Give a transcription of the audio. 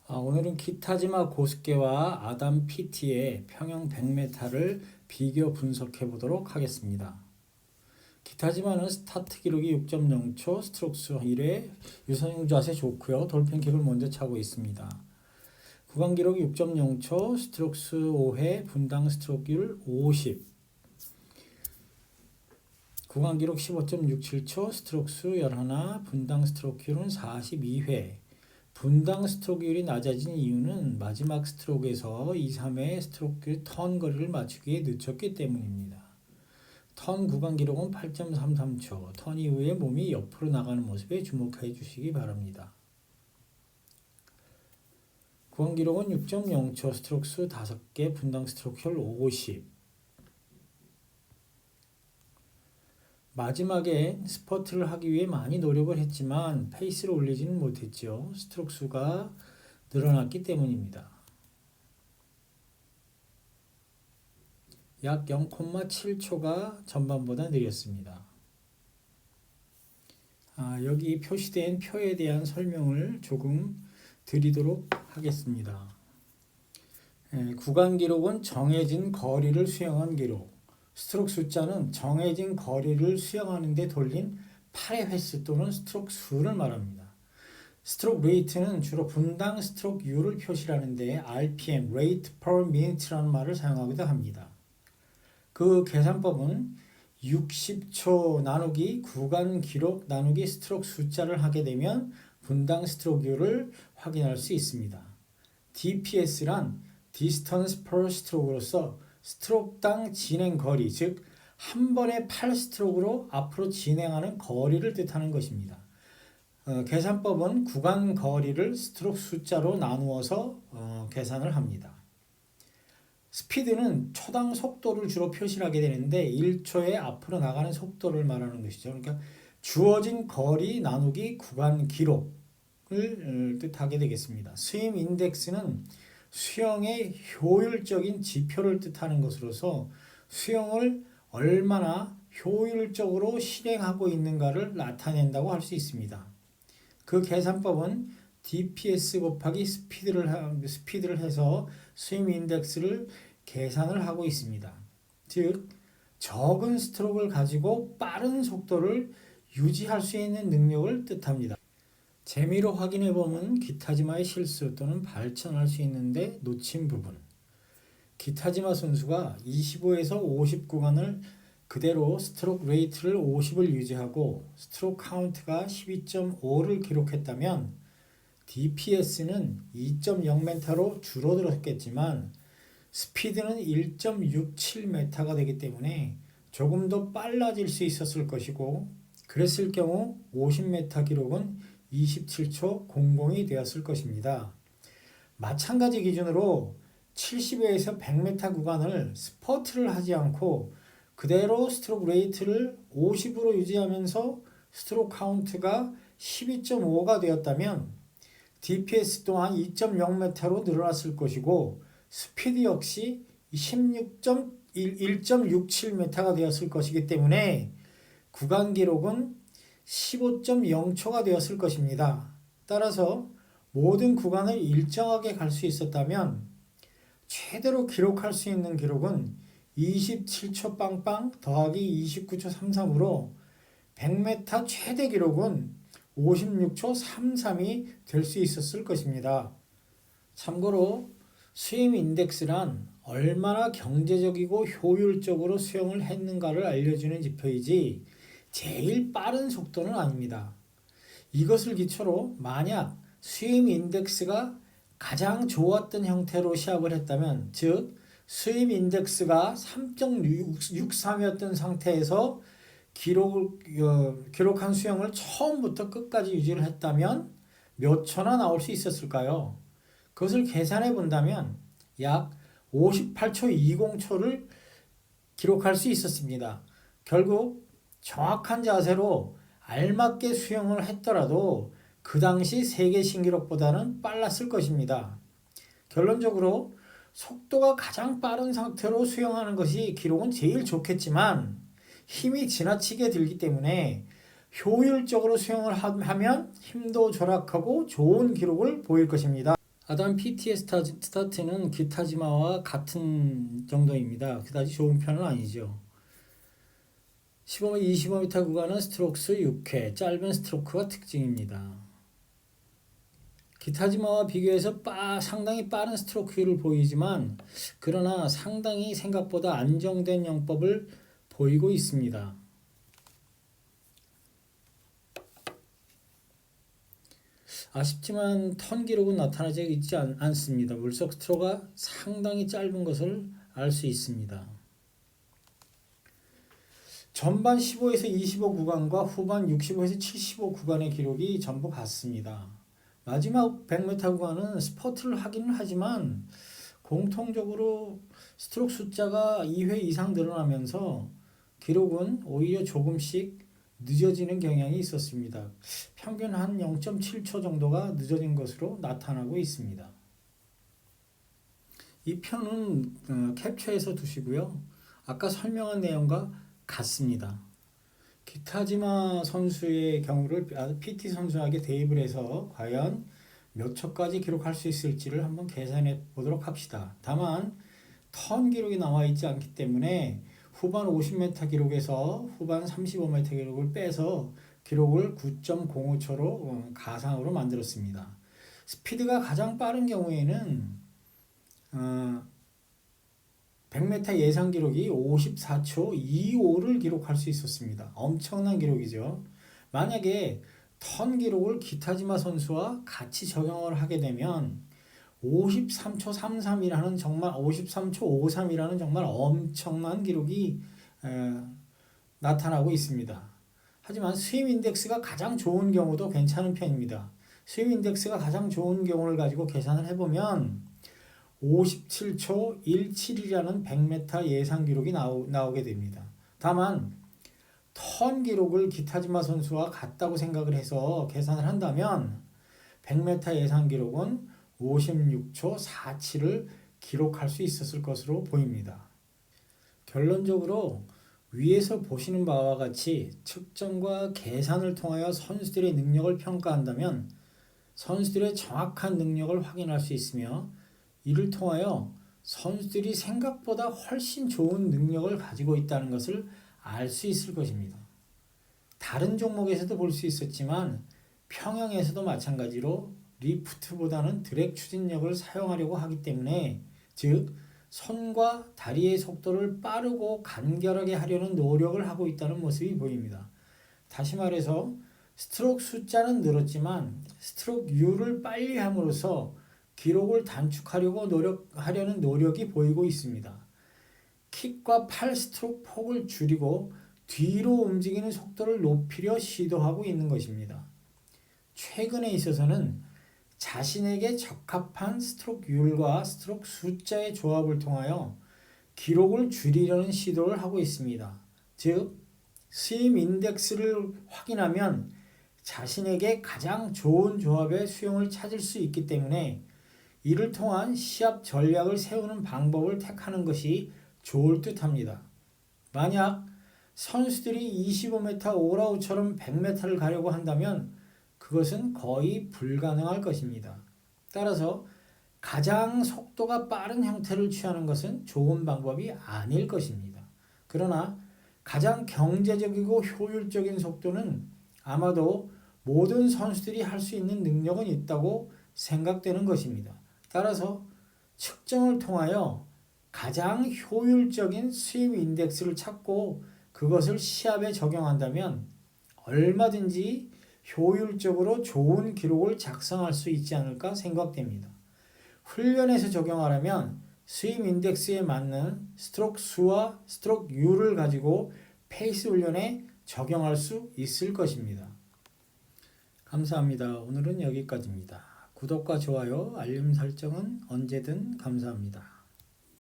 오늘은 키타지마 고스케와 아담 피티의 평영 100m를 비교 분석해 보도록 하겠습니다. 키타지마는 스타트 기록이 6.0초, 스트로크 1회, 유선형 자세 좋고요. 돌핀 킥을 먼저 차고 있습니다. 구간 기록이 6.0초, 스트로크 5회, 분당 스트로크율 50. 구간 기록 15.67초, 스트로크 11, 분당 스트로크율은 42회. 분당 스트로크율이 낮아진 이유는 마지막 스트로크에서 2, 3회 스트로크 턴 거리를 맞추기에 늦췄기 때문입니다. 턴 구간 기록은 8.33초, 턴 이후에 몸이 옆으로 나가는 모습에 주목해 주시기 바랍니다. 구간 기록은 6.0초, 스트로크 수 5개, 분당 스트로크율 50. 마지막에 스퍼트를 하기 위해 많이 노력을 했지만 페이스를 올리지는 못했죠. 스트로크 수가 늘어났기 때문입니다. 약 0.7초가 전반보다 느렸습니다. 여기 표시된 표에 대한 설명을 조금 드리도록 하겠습니다. 구간 기록은 정해진 거리를 수영한 기록. 스트로크 숫자는 정해진 거리를 수영하는 데 돌린 8회 횟수 또는 스트로크 수를 말합니다. 스트로크 레이트는 주로 분당 스트로크 율을 표시하는데 RPM, Rate per Minute라는 말을 사용하기도 합니다. 그 계산법은 60초 나누기 구간 기록 나누기 스트로크 숫자를 하게 되면 분당 스트로크 율을 확인할 수 있습니다. DPS란 Distance per Stroke로서 스트로크당 진행 거리, 즉 한 번에 8스트로크로 앞으로 진행하는 거리를 뜻하는 것입니다. 계산법은 구간 거리를 스트로크 숫자로 나누어서 계산을 합니다. 스피드는 초당 속도를 주로 표시하게 되는데 1초에 앞으로 나가는 속도를 말하는 것이죠. 그러니까 주어진 거리 나누기 구간 기록을 뜻하게 되겠습니다. 스임 인덱스는 수영의 효율적인 지표를 뜻하는 것으로서 수영을 얼마나 효율적으로 실행하고 있는가를 나타낸다고 할 수 있습니다. 그 계산법은 DPS 곱하기 스피드를 해서 스임 인덱스를 계산을 하고 있습니다. 즉 적은 스트로크를 가지고 빠른 속도를 유지할 수 있는 능력을 뜻합니다. 재미로 확인해보면 키타지마의 실수 또는 발전할 수 있는데 놓친 부분. 키타지마 선수가 25에서 50 구간을 그대로 스트로크 레이트를 50을 유지하고 스트로크 카운트가 12.5를 기록했다면 DPS는 2.0m로 줄어들었겠지만 스피드는 1.67m가 되기 때문에 조금 더 빨라질 수 있었을 것이고 그랬을 경우 50m 기록은 27초 00이 되었을 것입니다. 마찬가지 기준으로 70에서 100m 구간을 스퍼트를 하지 않고 그대로 스트로크 레이트를 50으로 유지하면서 스트로크 카운트가 12.5가 되었다면 DPS 또한 2.0m로 늘어났을 것이고 스피드 역시 1.67m가 되었을 것이기 때문에 구간 기록은 15.0초가 되었을 것입니다. 따라서 모든 구간을 일정하게 갈 수 있었다면 최대로 기록할 수 있는 기록은 27초 빵빵 더하기 29초 33으로 100m 최대 기록은 56초 33이 될 수 있었을 것입니다. 참고로 스임 인덱스란 얼마나 경제적이고 효율적으로 수영을 했는가를 알려주는 지표이지 제일 빠른 속도는 아닙니다. 이것을 기초로 만약 스임 인덱스가 가장 좋았던 형태로 시합을 했다면 즉 스임 인덱스가 3.63이었던 상태에서 기록한 수영을 처음부터 끝까지 유지를 했다면 몇 초나 나올 수 있었을까요? 그것을 계산해 본다면 약 58초 20초를 기록할 수 있었습니다. 결국 정확한 자세로 알맞게 수영을 했더라도 그 당시 세계 신기록보다는 빨랐을 것입니다. 결론적으로 속도가 가장 빠른 상태로 수영하는 것이 기록은 제일 좋겠지만 힘이 지나치게 들기 때문에 효율적으로 수영을 하면 힘도 절약하고 좋은 기록을 보일 것입니다. 아담 PT의 스타트는 기타지마와 같은 정도입니다. 그다지 좋은 편은 아니죠. 15m, 25m 구간은 스트로크스 6회, 짧은 스트로크가 특징입니다. 기타지마와 비교해서 상당히 빠른 스트로크를 보이지만 그러나 상당히 생각보다 안정된 영법을 보이고 있습니다. 아쉽지만 턴 기록은 나타나지 있지 않습니다. 물속 스트로크가 상당히 짧은 것을 알 수 있습니다. 전반 15에서 25 구간과 후반 65에서 75 구간의 기록이 전부 같습니다. 마지막 100m 구간은 스퍼트를 하기는 하지만 공통적으로 스트로크 숫자가 2회 이상 늘어나면서 기록은 오히려 조금씩 늦어지는 경향이 있었습니다. 평균 한 0.7초 정도가 늦어진 것으로 나타나고 있습니다. 이 편은 캡처해서 두시고요. 아까 설명한 내용과 같습니다. 기타지마 선수의 경우를 PT 선수에게 대입을 해서 과연 몇 초까지 기록할 수 있을지를 한번 계산해 보도록 합시다. 다만 턴 기록이 나와 있지 않기 때문에 후반 50m 기록에서 후반 35m 기록을 빼서 기록을 9.05초로 가상으로 만들었습니다. 스피드가 가장 빠른 경우에는 100m 예상 기록이 54초 25를 기록할 수 있었습니다. 엄청난 기록이죠. 만약에 턴 기록을 기타지마 선수와 같이 적용을 하게 되면 53초 33이라는 정말 53초 53이라는 정말 엄청난 기록이 나타나고 있습니다. 하지만 스윙 인덱스가 가장 좋은 경우도 괜찮은 편입니다. 스윙 인덱스가 가장 좋은 경우를 가지고 계산을 해보면 57초 17이라는 100m 예상 기록이 나오게 됩니다. 다만 턴 기록을 기타지마 선수와 같다고 생각을 해서 계산을 한다면 100m 예상 기록은 56초 47을 기록할 수 있었을 것으로 보입니다. 결론적으로 위에서 보시는 바와 같이 측정과 계산을 통하여 선수들의 능력을 평가한다면 선수들의 정확한 능력을 확인할 수 있으며 이를 통하여 선수들이 생각보다 훨씬 좋은 능력을 가지고 있다는 것을 알 수 있을 것입니다. 다른 종목에서도 볼 수 있었지만 평영에서도 마찬가지로 리프트보다는 드랙 추진력을 사용하려고 하기 때문에 즉 손과 다리의 속도를 빠르고 간결하게 하려는 노력을 하고 있다는 모습이 보입니다. 다시 말해서 스트로크 숫자는 늘었지만 스트로크 율을 빨리 함으로써 기록을 단축하려는 노력이 보이고 있습니다. 킥과 팔 스트로크 폭을 줄이고 뒤로 움직이는 속도를 높이려 시도하고 있는 것입니다. 최근에 있어서는 자신에게 적합한 스트로크 율과 스트로크 숫자의 조합을 통하여 기록을 줄이려는 시도를 하고 있습니다. 즉, 스윙 인덱스를 확인하면 자신에게 가장 좋은 조합의 수용을 찾을 수 있기 때문에 이를 통한 시합 전략을 세우는 방법을 택하는 것이 좋을 듯합니다. 만약 선수들이 25m 올아웃처럼 100m를 가려고 한다면 그것은 거의 불가능할 것입니다. 따라서 가장 속도가 빠른 형태를 취하는 것은 좋은 방법이 아닐 것입니다. 그러나 가장 경제적이고 효율적인 속도는 아마도 모든 선수들이 할 수 있는 능력은 있다고 생각되는 것입니다. 따라서 측정을 통하여 가장 효율적인 스윙 인덱스를 찾고 그것을 시합에 적용한다면 얼마든지 효율적으로 좋은 기록을 작성할 수 있지 않을까 생각됩니다. 훈련에서 적용하려면 스윙 인덱스에 맞는 스트로크 수와 스트로크 율을 가지고 페이스 훈련에 적용할 수 있을 것입니다. 감사합니다. 오늘은 여기까지입니다. 구독과 좋아요, 알림 설정은 언제든 감사합니다.